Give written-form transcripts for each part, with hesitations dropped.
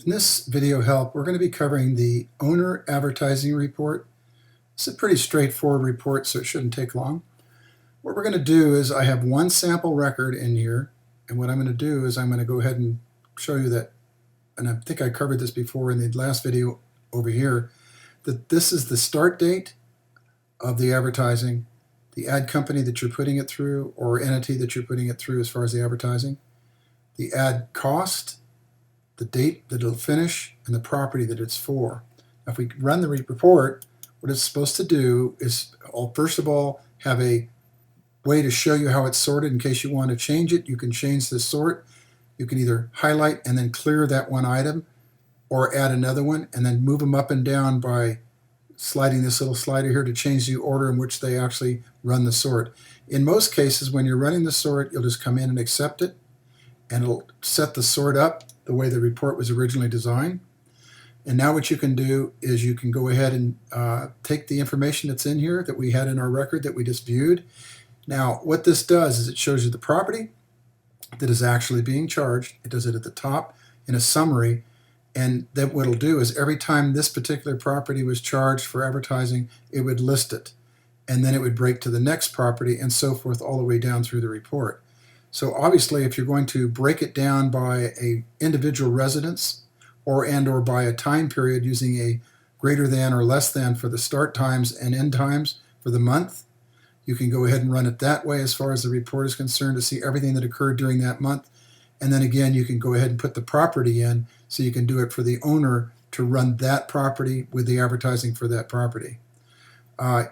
In this video help, we're going to be covering the owner advertising report. It's a pretty straightforward report, so it shouldn't take long. What we're going to do is I have one sample record in here, and what I'm going to do is I'm going to go ahead and show you that, and I think I covered this before in the last video over here, that this is the start date of the advertising, the ad company that you're putting it through, or entity that you're putting it through as far as the advertising, the ad cost, the date that it'll finish, and the property that it's for. Now, if we run the report, what it's supposed to do is, first of all, have a way to show you how it's sorted in case you want to change it. You can change the sort. You can either highlight and then clear that one item, or add another one, and then move them up and down by sliding this little slider here to change the order in which they actually run the sort. In most cases, when you're running the sort, you'll just come in and accept it, and it'll set the sort up the way the report was originally designed. And now what you can do is you can go ahead and take the information that's in here that we had in our record that we just viewed. Now what this does is it shows you the property that is actually being charged. It does it at the top in a summary, and then what it'll do is every time this particular property was charged for advertising, it would list it, and then it would break to the next property and so forth all the way down through the report. So obviously, if you're going to break it down by a individual residence or by a time period using a greater than or less than for the start times and end times for the month, you can go ahead and run it that way as far as the report is concerned to see everything that occurred during that month. And then again, you can go ahead and put the property in, so you can do it for the owner to run that property with the advertising for that property.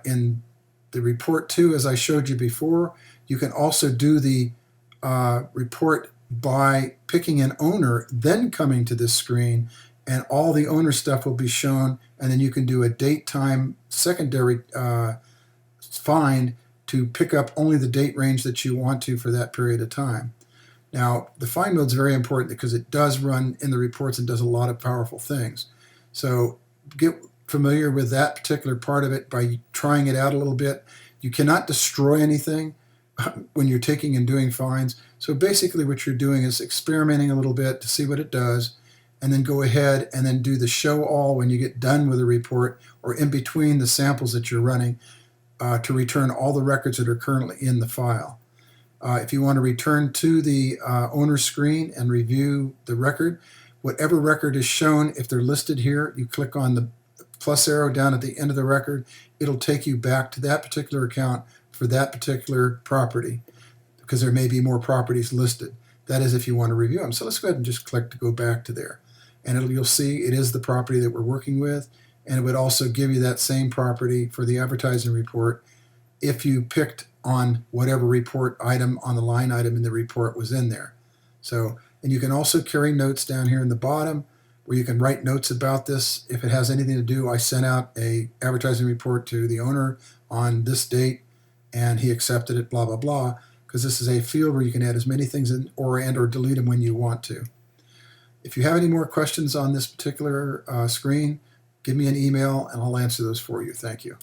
In the report too, as I showed you before, you can also do the report by picking an owner, then coming to this screen, and all the owner stuff will be shown, and then you can do a date time secondary find to pick up only the date range that you want to for that period of time. Now the find mode is very important because it does run in the reports and does a lot of powerful things. So get familiar with that particular part of it by trying it out a little bit. You cannot destroy anything when you're taking and doing finds. So basically what you're doing is experimenting a little bit to see what it does, and then go ahead and then do the show all when you get done with a report, or in between the samples that you're running, to return all the records that are currently in the file. If you want to return to the owner screen and review the record, whatever record is shown, if they're listed here, you click on the plus arrow down at the end of the record. It'll take you back to that particular account for that particular property, because there may be more properties listed. That is if you want to review them. So let's go ahead and just click to go back to there. And you'll see it is the property that we're working with, and it would also give you that same property for the advertising report if you picked on whatever report item on the line item in the report was in there. So, and you can also carry notes down here in the bottom where you can write notes about this. If it has anything to do, I sent out a advertising report to the owner on this date and he accepted it, blah, blah, blah, because this is a field where you can add as many things in or delete them when you want to. If you have any more questions on this particular screen, give me an email and I'll answer those for you. Thank you.